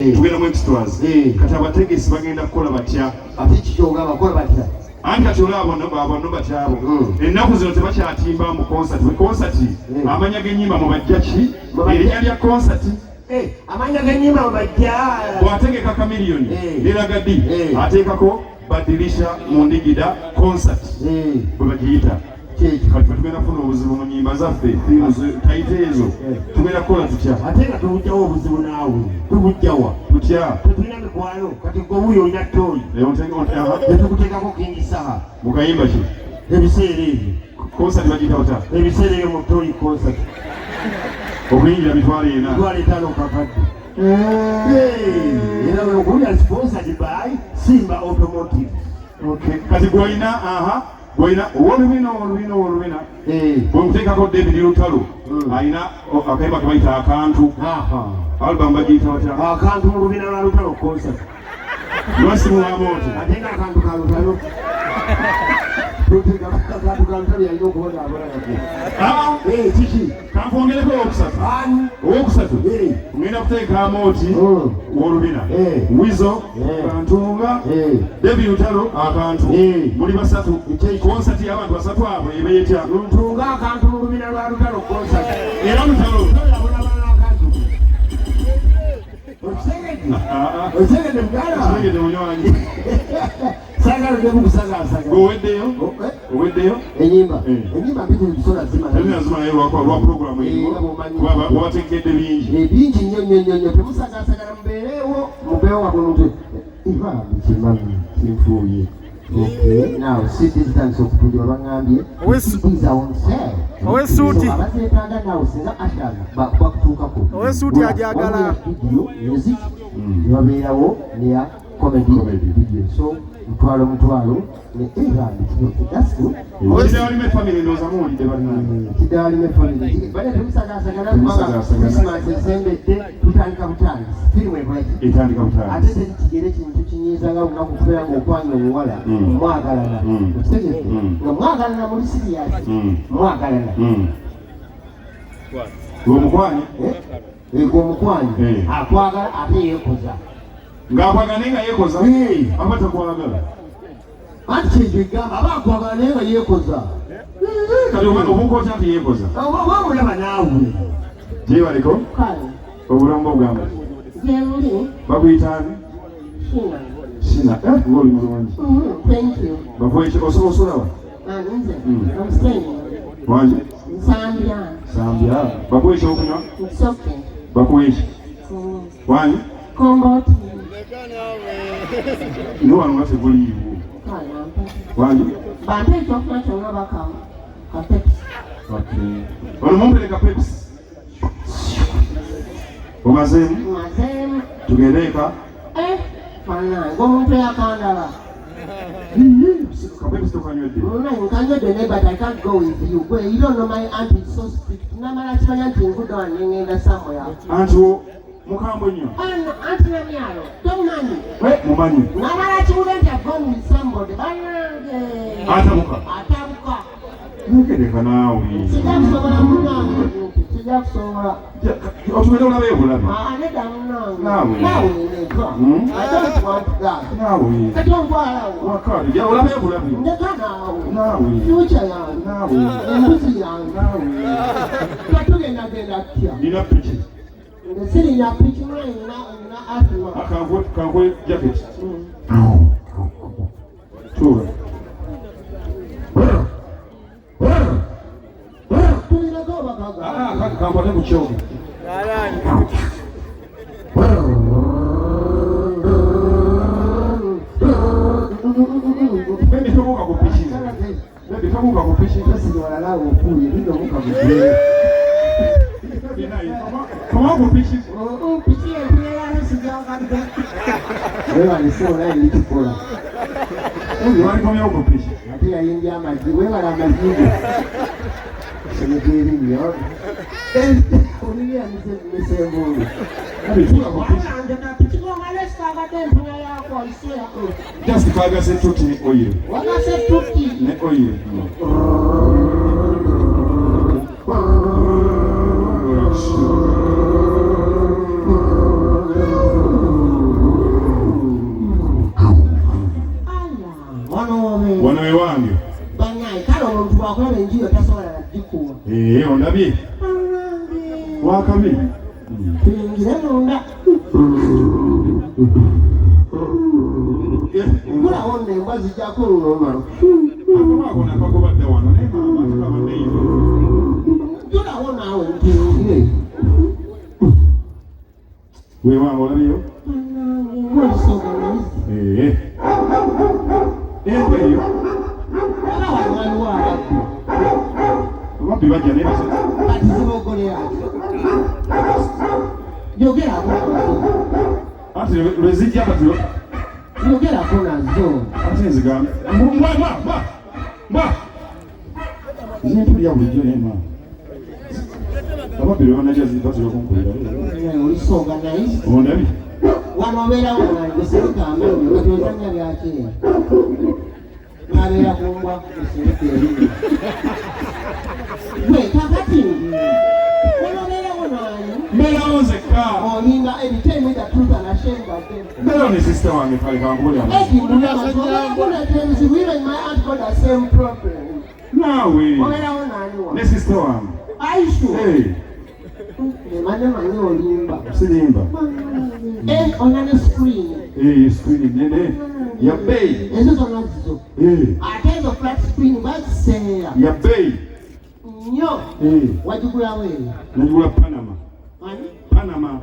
tugenda mu extras kati abategesi bagenda kukola batya ate kikyonga bakola batya anti kati olaba bano batyabo ennaku zino tebakyatimba mu konsati amanya g'ennyimba mu bajja ki erinnya lya konsati amanya g'ennyimba mu bajja bw'ategeka kamiliyoni liraga ddi ateekako badirisha mu ndigida konsati bwe bagiyita kati tugenda kufuna obuzibu mu nnyimba zaffe tayite ezo tugenda kukola tutya ate nga tubujjawo obuzibu naawe tubujjawa tutya tetulina mikwano kati gwobuyo olina ttooyi tetukuteekako kingisaha mukayimba ki ebiseera ebyo konsati bagiyita ota ebiseera ebyo mu ttooyi konsati okuyingira mitwalo ena 5 kakadde era okuwulira sponsored by Simba Automotive kati gwolina Boina olubina bwemuteekako David Lutalo alina akayimba kebayita akantu album bagiyita batya akantu mu lubina lwa Lutalo concert lwasimu Amooti ate nga akantu ka Lutalo akantu ka Lutalo yalina okubona abalako kiki kankwongereko owokusatu ngenda kuteeka Amooti w'olubina Wizo Kantunga David Lutalo akantu muli basatu konsati y'abantu basatu abo eba etya Ntunga akantu mu lubina lwa Lutalo concert era Lutalo osegede munywanyi sagala ndebu kusagasaga oweddeyo enyimba mbiti ntusola zima naye lwa programu wabatekedde bingi nnyo temusagasagala mubeewo wakunute iba mukimami kinfuuye Okay, now sit distance okutulira bangambye owesuuti abazeetaaga nawe singa ashana bakutuukako owesuuti ajagala video music nebabeerawo neya comedy video so mutwalo ne that's good kidaalime family ndowooza muwulidde bannange kidaalime family bale temusagasagala kubanga Christmas esembedde tutandika butandisi firimu etandika butandisi ate tekigere kintu kinyiiza nga lunaku kubeera ng'okwanga omuwala mwagalana okitegedde nga mwagalana muri siriyasi mwagalana ng'omukwanyi ng'omukwanyi akwagala ate yeekoza ng'akwagala naye nga yeekoza aba takwagala anti kyekyo egamba aba akwagala naye nga yeekoza kati obukoota nti yeekoza wamulaba naawe gyebaliko obulamu bwogamba bakuyitaani Shina ng'oli mulungi bakweki osobola osulaba wangi sambya bakweki okunywa bakweki wangi ne wano nga teguliiwo wangi ono mumpereka pepsi omazeemu tugende eka omuntu yakandala kapepsi tokanywedde nkanywedde naye but I can't go with you gwe you don't know my aunt is so strict namala kimanya nti nvuga wange ngenda somewhere anti mukambwe nnyo anti namyalo tomumanyi mumanyi namala kibuga nti I've gone with somebody banange atabuka nkereka naawe sijakusobola munange sijakusobola otubere olabe obulabe nedda munange naawe neka I don't want that naawe kati onkwalawo wakati olabe obulabe ndeka naawe future yange naawe embuzi yange naawe katugendagenda tya nina piki sirina piki nina asima kankwe jaketi tuula kankwate ku kyogo bebi tobuuka ku piki tobuuka ku piki walalawo ofuuye bidomuka mugere koma ku piki piki empirerano sijakadde wewaliseola erikikola walikomyewo ku piki ate yayinja amagi wewala amazigo semegeri nnyo olivya misembulu just kagase tuti ne oil ne oil Ondabye. Wakabi. Tuyingira munda. Mula wonde embwa zijjako olulomalo. Akabakona kakobadde wano naye maama tukaba neyiva. Tulawo naawe tuyingire. Weewanga olabyeyo? Eyo. Ababbi bajja naye basa. Kati zibogolera yogerako ati lwezijja kati yogerako nazo ate nzigambe zintulya bulijjo naye maama ababbi bebanajja batera okunkulira olisooga naye ondabye wano obeerawo nagesirika amenyo kati ozanya byakeera nabeera kumbwa esirika erimi gwe kakati wano obeerawo nani mbeerawo nzekka olinga ebitemi gatusanasengadde mbeerawo ne sisita wange kale kankubulya even my aunt got the same problem naawe obeerawo nani wa ne sisita wange aishu manyi olimba sirimba onane screen screen nene ya bei ezo zonna zizo ate ezo flat screen baziseera ya bei nnyo wagigulawo eyo nagigula Panama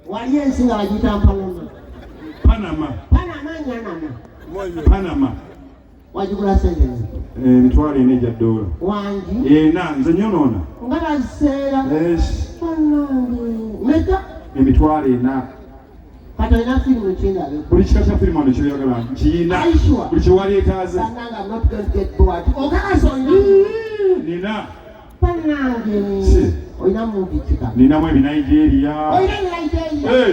wali ensi nga bagiyita Panama wagigula sente emitwalo ena egya $. wangi ena nze nyonoona nga baziseera meka emitwalo ena kati olina firimu kindabe buli kika kya firimu wano kyoyagala nkiyina buli kyewaleetaaze okakasonda nina panange olina muvi kika ninamu ebinigeria olina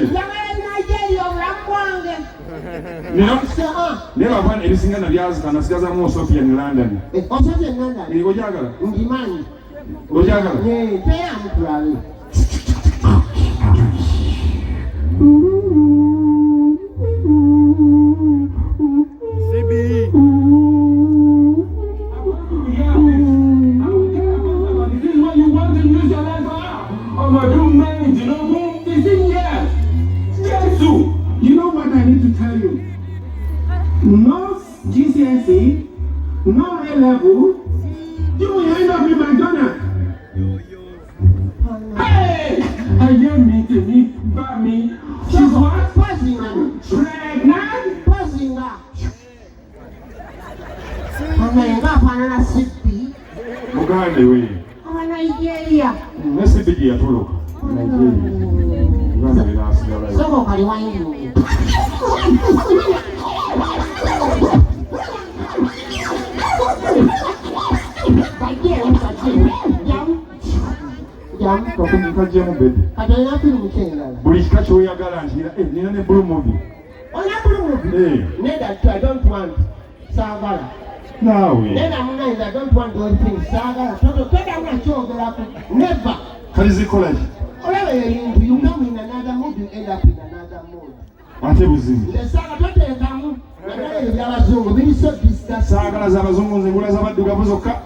njagala Nigeria obulamu bwange naye babaana ebisinga nabyazika nasigazamu Sofia ne London osofia London ojagala ngimanyi ojagala teyamu tulabe You know what I need to tell you? No GCSE, no A-level, you will end up in McDonald's. Hey! I hear me to me, but me. She's what? Pregnant. Afanana sipi mugande we Nigeria ne sipi gye yatoloka Uganda binasigala soko kali wangi buli kika kyoyagala nkira nina ne blue movie I don't want sagala naawe I don't want those things sagala never kali zikolaki you come in another mood you end up in another mood ate buzibu saagala z'abazungu nze ngula z'abaddugavu zokka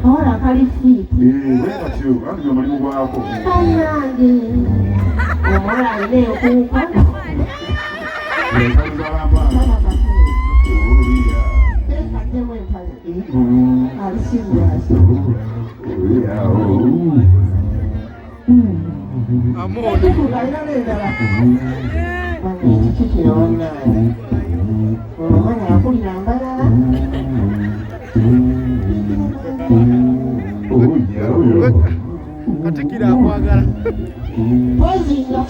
Ora kalisi wekatyo anti omulimu gwako ayange omwana alina okuuka ekaddemu empale alisiriasi alina nendala ekikikira wannaani omwana yakulira mbalala katikira akwagala pozinga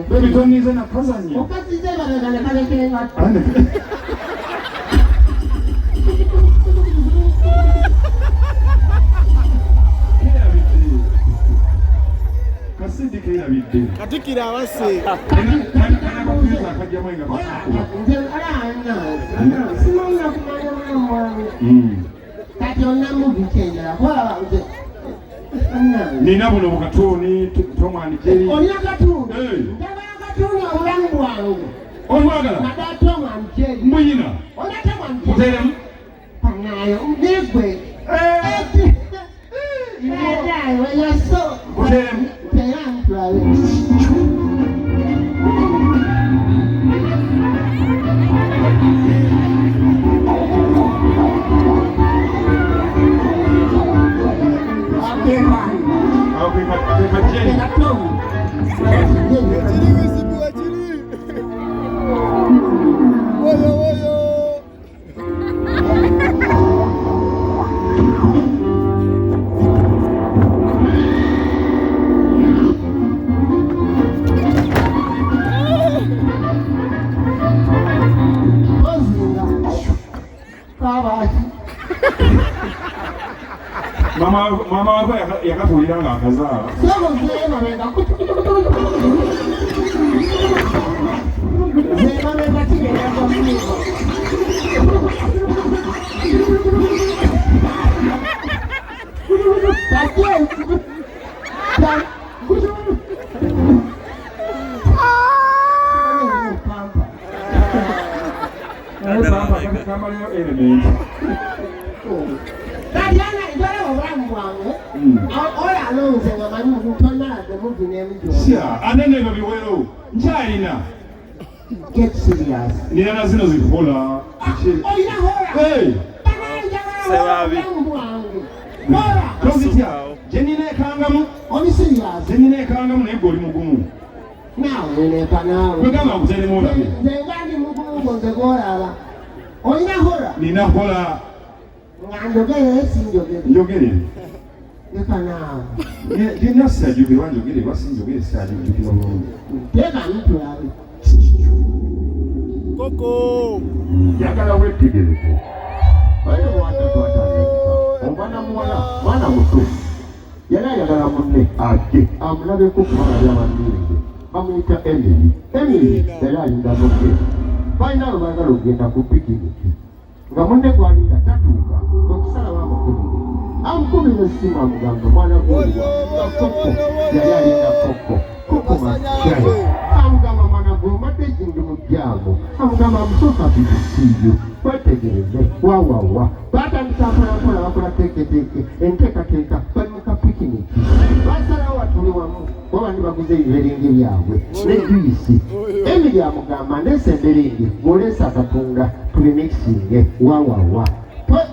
Baby, don't need a cousin. You Katikira wase. Nina buno bukatuni tomani keri. Olina katuni. Ndabala katuni obulamu bwange. Olwagala. Nada tomani keri. Mbuyina. Olina tomani keri. Muteremu. Panayo negwe. Nada yaso. Muteremu. Teram tulawe. Mama wako yakatulira nga akazaala. Anene babiwero nkyalina get serious. nina na zino zikola Olina hora. hey Sebabi. tozitya jenina ekangamu Oli serious. jenina ekangamu naye goli mugumu Nawe neka nawe. kwegamba nkuteremu olabe Nzengani mugumu nzekolaba. Olina hora. nina kola Ngandogere sinjogere. njogere Neka nawe. nina sijajukire wanjogere basinjogere sijajukire bulungi Teka ntulabe. Coco. njagala wetegereko Oyo mwana muto yali ayagala munne ate amulabeko kumala byabandiringe bamuyita Emily yali alinda muke balina lwe baagala okugenda ku pikiniki nga munne gwalinda tatuuka okusalawo amukubira essimu amugamba mwana gwoliwa Koko yali alinda Koko Masai amugamba mwana gwe omadde ekintu mu jjaamu amugamba amusooka bibisiiyo wetegereze wawawa batandika mpolampola bakola teeketeeke enteekateeka bali mu kapikiniki basalawo watuli wamu wabandi baguze ebiberenge byabwe ne juyisi Emily amugamba nesemberinge bw'oleesa akatunda tulimikisinge wawawa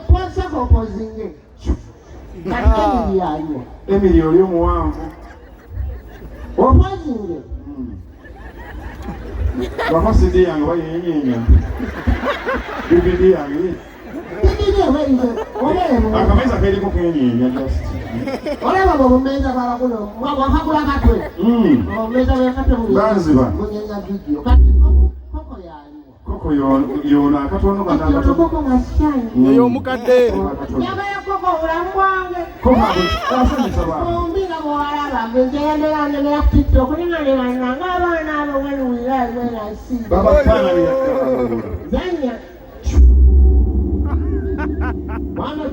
twasaka opozinge kati Emily aliwo Emily oli omuwanvu opozinge bama CD yange bayenyeenya DVD yange akameza kaliko kenyeenya just olaba bw'omumeza balakuno wakagula katwe omumeza bwekatwe Zanzibar. munyenya vidiyo kati Koko yaliwo Koko yona akatono kanakatono Koko Masai Eyo omukadde. nyagala Koko obulamu bwange asanyusa bwange ombira bw'olaba ngendera ndemera ku TikTok ninganirana ng'abaana abo wenuwira wenasi babakana zanya mwana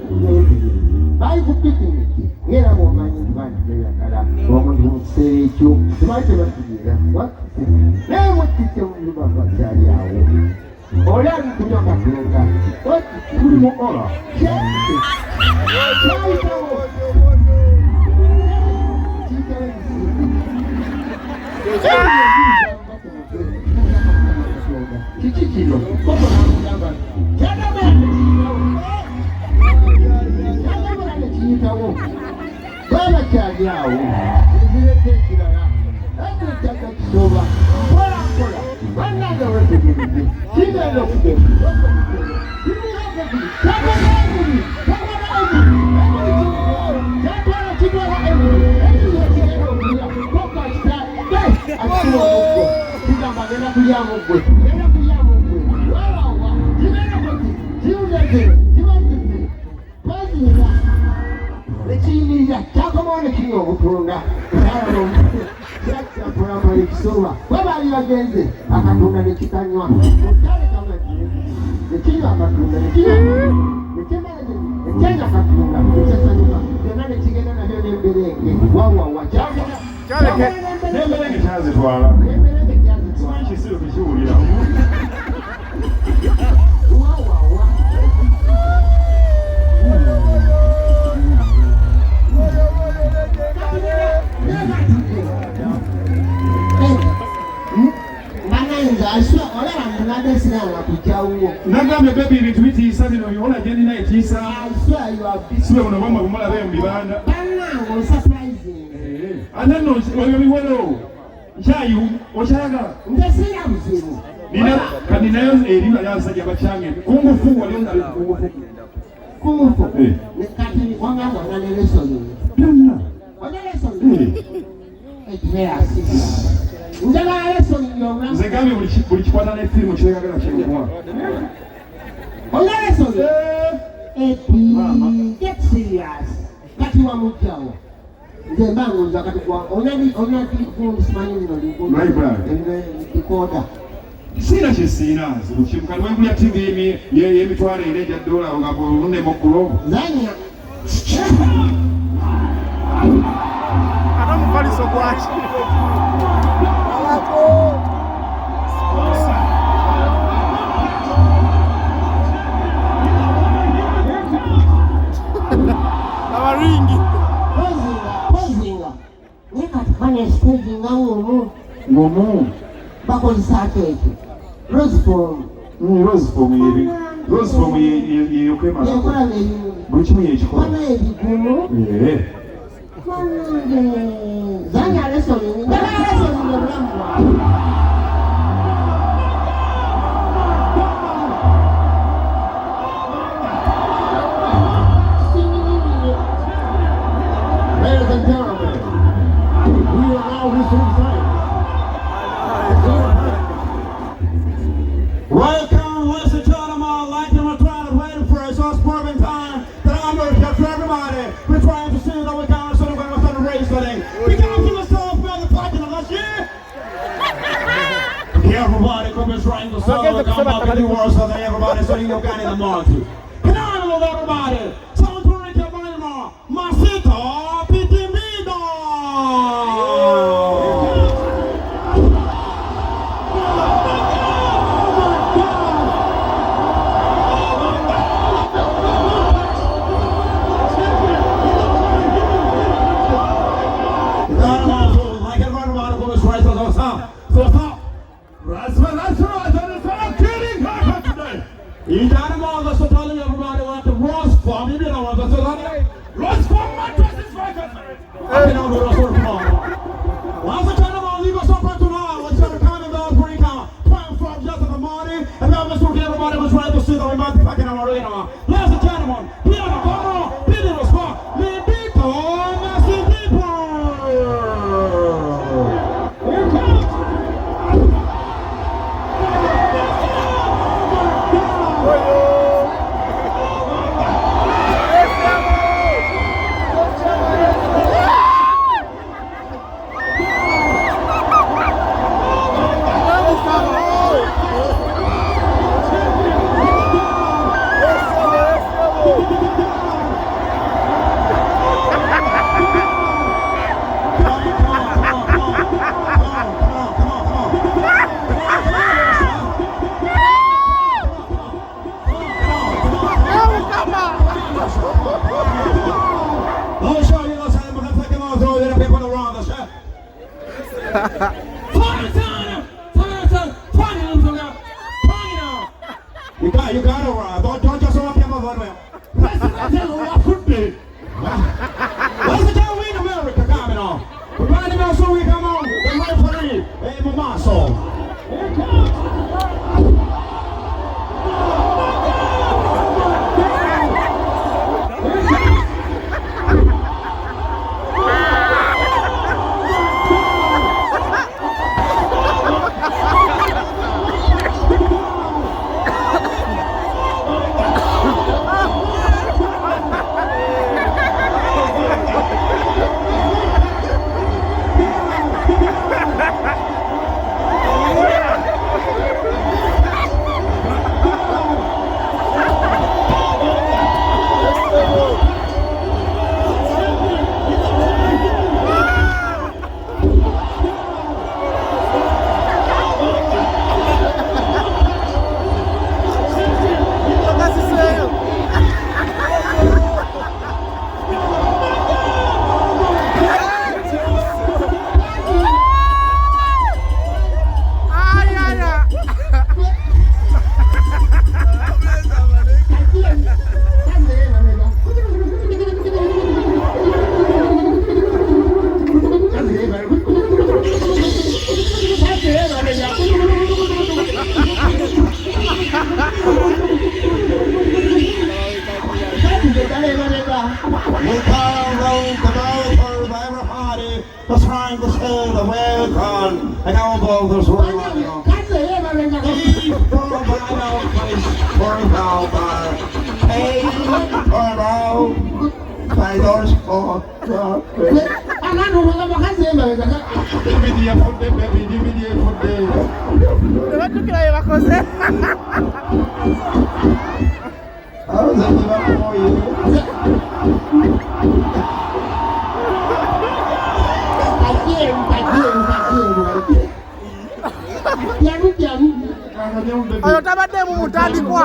bali ku pikiniki ngera bw'omanyi nti bantu beyagala omuntu mu kiseera ekyo tebali tebatugira naye wekkite mulibava kyali awo oli ali kunywa katonda tuli mu ola kyayitawo kiki kino Koko namugamba kyagamba nekiyitawo baba bikyalyawo ebireka ekirala ekyekyaka kisoba mpolampola bannange wetegereze kigenda okugenda ekiyinirira kyakomaone kiri obutunda ekisoba webaali bagenze akatunda nekikanywa nekinywa akatunda ekyenya akatunda ekyasanyuka byonna nekigenda nabyo nemberenge wawawa n'emberenge kyazitwala ekisiru tekiwulira wawawa nagambye bebi ebintu bitiisa bino byola gye nina etiisa sibe buno bwamba bumulabe mu bibanda ate nno ebyo biwero nkyayi okyayagala kaninayo eri bali abasajja bakyange kungufu wali ondabe kungufu byonna nze gambye buli kikwata n'efirimu kiregagala kyemuwa get serious kati wamugjawo nze mbanguza kati onadikoda siina kyesiina kati wegulya tivi yemitwalo ena ejja dola nga bulunemu okulobo zanya ate omufaliso gwaki abaringi pozinga nekatufanya stage nga ngumu bakozesa keke rosefom yeyokwemala buli kimu yekikola ebigumu zanya lesoning obulamu bwawe Ladies and gentlemen, we are now reaching time. Welcome, ladies and gentlemen, like and we're trying to wait for us. It's perfect time that I'm going to get for everybody. We're trying to see that we got us and we're going to race today. We got to yourself by the parking of us, yeah? Everybody come and trying to sell the come up in the world so that everybody so you got in the market. Come on, love everybody. Someone to reach your body more. Masito. You got them all, that's what telling everybody want the Ross farm. You know what that's what Ross farm mattresses for us. I don't know what's going on. Once I tell them all, leave us up right tomorrow. Let's have a comment about pretty count. 12 just in the morning. And now let's look everybody was trying to see that we might be fucking our arena. Ladies and gentlemen, Piano, Coco, Piano, Spot, Libito, Massive People. Here comes. Let me show you this time, because I can all throw the people around us, yeah? You got it, right? Don't just walk in my way. Ladies and gentlemen, we in America. We can't raise the motor of everybody that's trying to steal the welcome. I got all this one. Hey, from the Bible place, for the hey, for I don't score. Ayo tabade mu mutandikwa.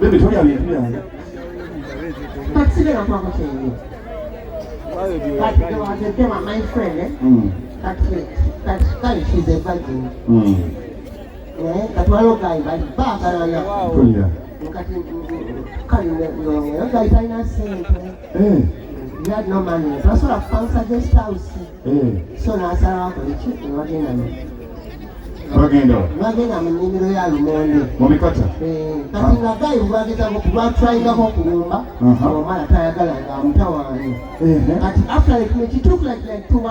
Baby, tell me. Consider what I'm saying. But there was a day my friend, that she's a virgin. That one guy, but back around. He had no money. That's what I found a guest house. So now I said, I'm going to check again. Bagenda mu nnimiro ya lumonde mubikata kati nga gayi bwatwalingako okulumba omala tayagala nga amutawaani kati after it took like 2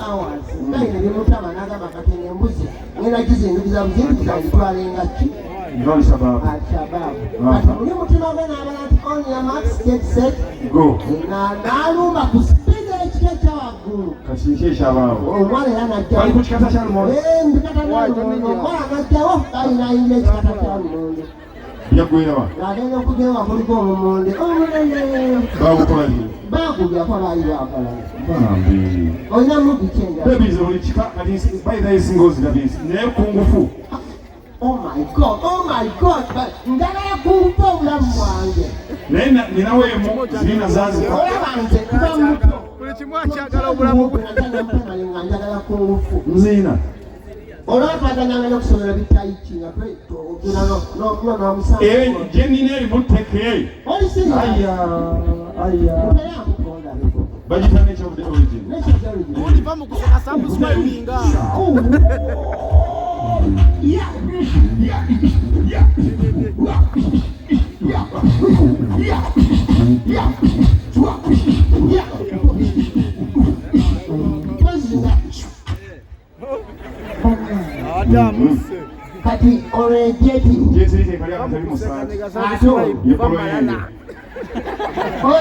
hours gayi ne bimutama n'agamba kati embuzi ngenda gizindukiza buzindukiza ngitwalenga ki Al-Shabaab kati muli mutima gwe n'abala nti on your marks get set go n'alumba ku spida ekika kyawaggulu kati nki ekyabaawo omwana era najja bali ku kikata kya lumonde omwana najjawo ayinaayina ekikata kya lumonde yaggwerawa ng'agenda okugewa kuliko omumonde omunene bagukolaki bagubyako baali bakolaki olina mugi kyenja bebize buli kika kati bayita esinga ozirabinsi naye kungufu Oh my God, njagala kumpa obulamu bwange. Naye ninaweemu zirina zaazika. Olaba nze kuba muto. Buli kimu akyagala obulamu bwe. Njagala kungufu. Nziina. Olaba twaganyanga n'okusomera bitayiki nga n'omusango. Gye nina erimu tteke. Oli siriya? Aya. Bagita n'ekyobudde origin. Oliva mu kusoma samuswayinga. Kati olwejeti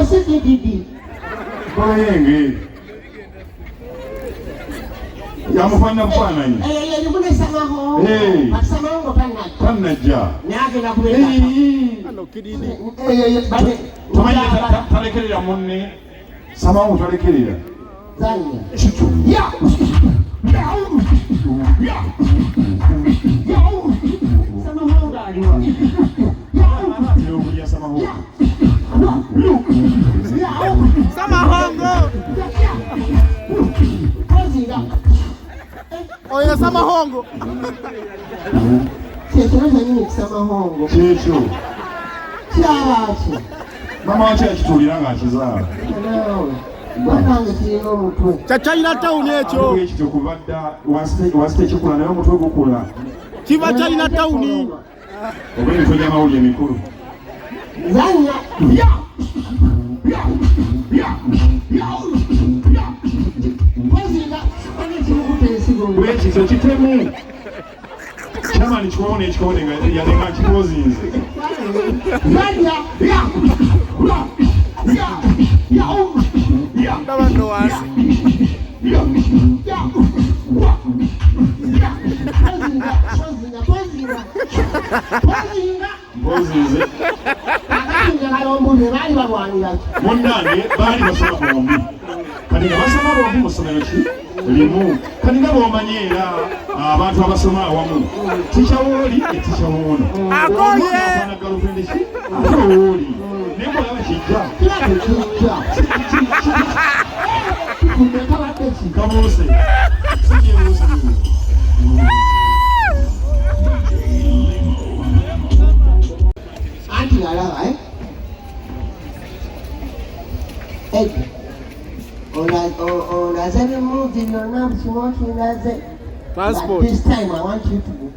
osikididi koyenge yamufaanana bufaananyi erimunesamaho basamaho tannajja nagenda kubeera tomanye talekerera munne samawo talekerera Samahongo. Oya samahongo. Samahongo. Kyekyo. Kyaki. Mama wange yakituulira ng'akizaala. Bakange kirina omutwe. Kyakirina tawuni ekyo. Ekyo kubadda wasita ekikula naye omutwe gukula. Kiba kyalina tawuni. Oba emitwe gy'amawulire mikulu. Zanya. Bwekityo kitemu. Kyamani kikowone ekikowone nga yalenga nkikozinze. Ndaba ndo wansi. Mpozinze. Munnange baali basoma bombi. Kati nga basoma bombi mu ssomero ki? Limu. Kati nga bw'omanyi era abantu abasoma awamu. Tica wooli etica woono. Agoye! Abaana galuvindi ki? Ate wooli. Naye bw'olaba kijja. Mose. Siye Mose. Auntie alaba Ed. On has every moved in your arms, you want to Passport. But this time I want you to,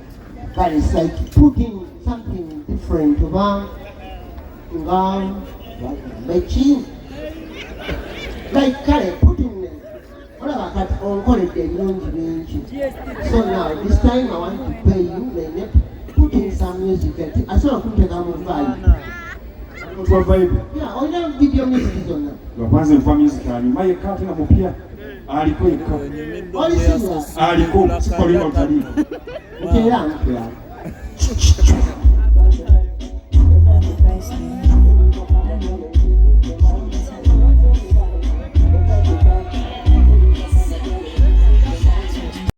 but it's like putting something different about making like putting whatever on it. So now this time I want to pay you putting some music. I saw put a vibe. Yeah, on your video music on that. Wa kwanza mfa music ani maye kati na mupia aliko iko All the singers. aliko sikolino tali Okay, yeah.